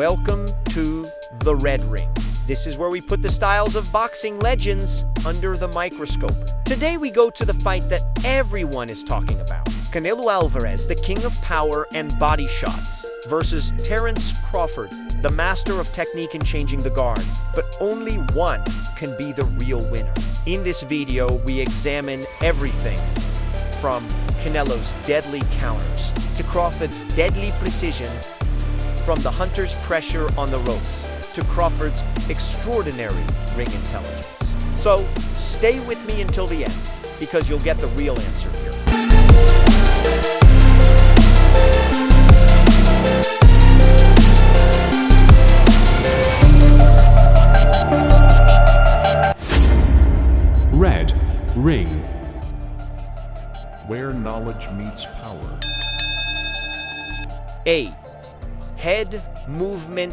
Welcome to the Red Ring. This is where we put the styles of boxing legends under the microscope. Today we go to the fight that everyone is talking about. Canelo Álvarez, the king of power and body shots, versus Terence Crawford, the master of technique and changing the guard. But only one can be the real winner. In this video, we examine everything from Canelo's deadly counters to Crawford's deadly precision, from the hunter's pressure on the ropes to Crawford's extraordinary ring intelligence. So stay with me until the end, because you'll get the real answer here. Red Ring. Where knowledge meets power. A. Head movement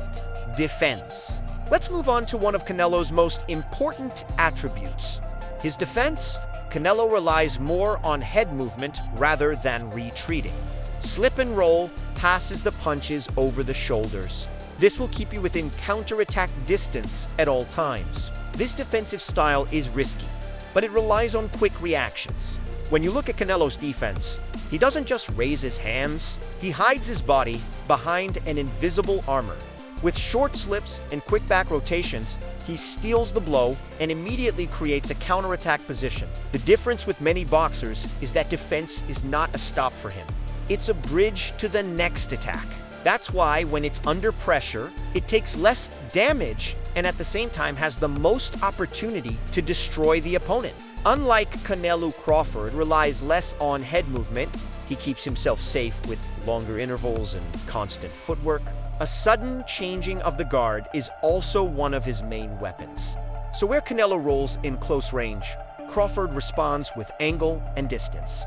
defense. Let's move on to one of Canelo's most important attributes. His defense. Canelo relies more on head movement rather than retreating. Slip and roll passes the punches over the shoulders. This will keep you within counterattack distance at all times. This defensive style is risky, but it relies on quick reactions. When you look at Canelo's defense, he doesn't just raise his hands, he hides his body behind an invisible armor. With short slips and quick back rotations, he steals the blow and immediately creates a counterattack position. The difference with many boxers is that defense is not a stop for him. It's a bridge to the next attack. That's why when it's under pressure, it takes less damage and at the same time has the most opportunity to destroy the opponent. Unlike Canelo, Crawford relies less on head movement. He keeps himself safe with longer intervals and constant footwork. A sudden changing of the guard is also one of his main weapons. So where Canelo rolls in close range, Crawford responds with angle and distance.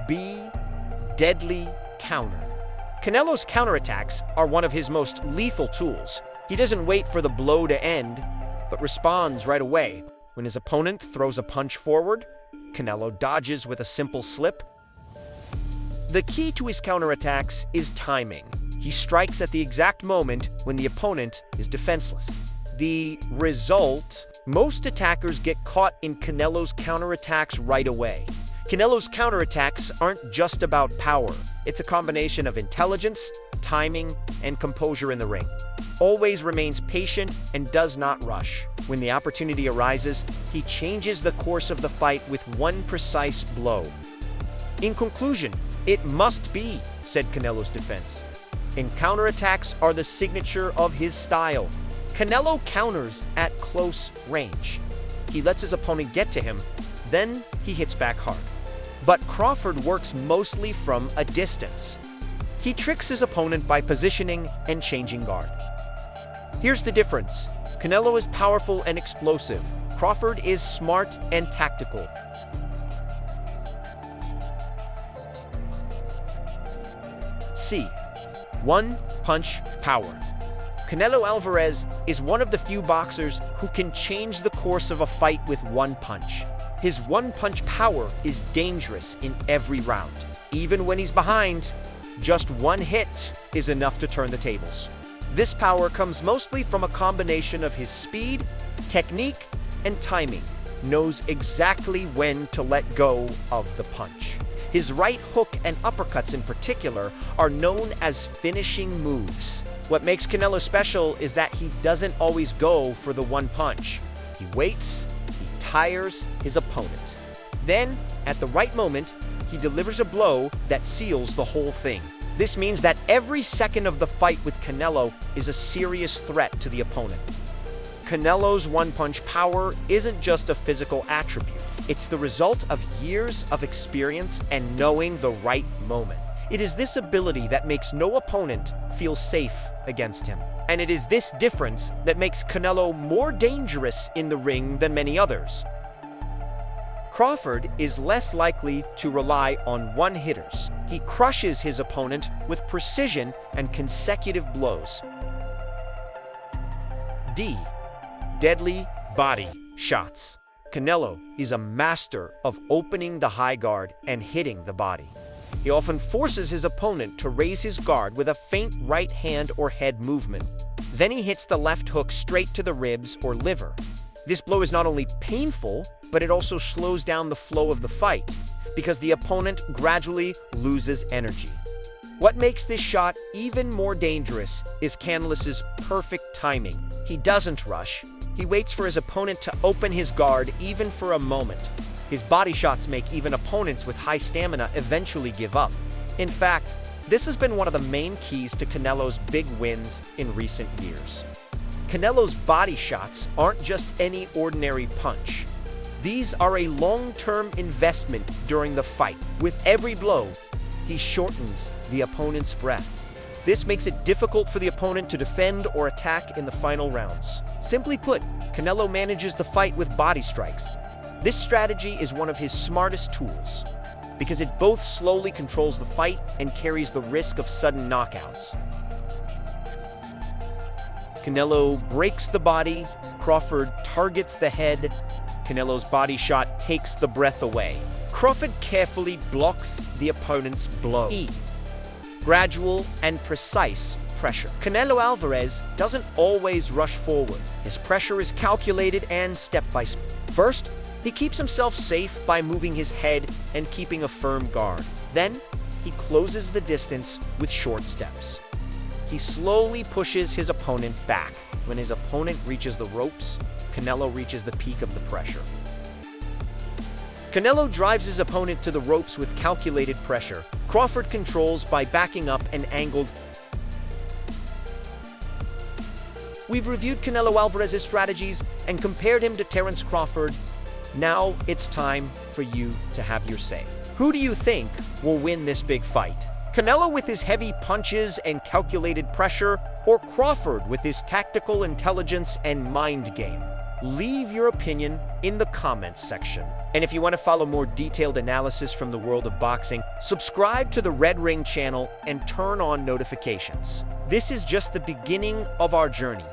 B. Deadly counter. Canelo's counterattacks are one of his most lethal tools. He doesn't wait for the blow to end, but responds right away. When his opponent throws a punch forward, Canelo dodges with a simple slip. The key to his counterattacks is timing. He strikes at the exact moment when the opponent is defenseless. The result, most attackers get caught in Canelo's counterattacks right away. Canelo's counterattacks aren't just about power. It's a combination of intelligence, timing, and composure in the ring. Always remains patient and does not rush. When the opportunity arises, he changes the course of the fight with one precise blow. In conclusion, it must be, said Canelo's defense. And counterattacks are the signature of his style. Canelo counters at close range. He lets his opponent get to him, then he hits back hard. But Crawford works mostly from a distance. He tricks his opponent by positioning and changing guard. Here's the difference. Canelo is powerful and explosive. Crawford is smart and tactical. C. One-punch power. Canelo Álvarez is one of the few boxers who can change the course of a fight with one punch. His one-punch power is dangerous in every round. Even when he's behind, just one hit is enough to turn the tables. This power comes mostly from a combination of his speed, technique, and timing. Knows exactly when to let go of the punch. His right hook and uppercuts in particular are known as finishing moves. What makes Canelo special is that he doesn't always go for the one punch. He waits, he tires his opponent. Then, at the right moment, he delivers a blow that seals the whole thing. This means that every second of the fight with Canelo is a serious threat to the opponent. Canelo's one-punch power isn't just a physical attribute. It's the result of years of experience and knowing the right moment. It is this ability that makes no opponent feel safe against him. And it is this difference that makes Canelo more dangerous in the ring than many others. Crawford is less likely to rely on one-hitters. He crushes his opponent with precision and consecutive blows. D. Deadly body shots. Canelo is a master of opening the high guard and hitting the body. He often forces his opponent to raise his guard with a faint right hand or head movement. Then he hits the left hook straight to the ribs or liver. This blow is not only painful, but it also slows down the flow of the fight, because the opponent gradually loses energy. What makes this shot even more dangerous is Canelo's perfect timing. He doesn't rush. He waits for his opponent to open his guard even for a moment. His body shots make even opponents with high stamina eventually give up. In fact, this has been one of the main keys to Canelo's big wins in recent years. Canelo's body shots aren't just any ordinary punch. These are a long-term investment during the fight. With every blow, he shortens the opponent's breath. This makes it difficult for the opponent to defend or attack in the final rounds. Simply put, Canelo manages the fight with body strikes. This strategy is one of his smartest tools, because it both slowly controls the fight and carries the risk of sudden knockouts. Canelo breaks the body, Crawford targets the head, Canelo's body shot takes the breath away. Crawford carefully blocks the opponent's blow. Gradual and precise pressure. Canelo Álvarez doesn't always rush forward. His pressure is calculated and step-by-step. First, he keeps himself safe by moving his head and keeping a firm guard. Then, he closes the distance with short steps. He slowly pushes his opponent back. When his opponent reaches the ropes, Canelo reaches the peak of the pressure. Canelo drives his opponent to the ropes with calculated pressure. Crawford controls by backing up and angled. We've reviewed Canelo Álvarez's strategies and compared him to Terence Crawford. Now it's time for you to have your say. Who do you think will win this big fight? Canelo with his heavy punches and calculated pressure, or Crawford with his tactical intelligence and mind game? Leave your opinion in the comments section. And if you want to follow more detailed analysis from the world of boxing, subscribe to the Red Ring channel and turn on notifications. This is just the beginning of our journey.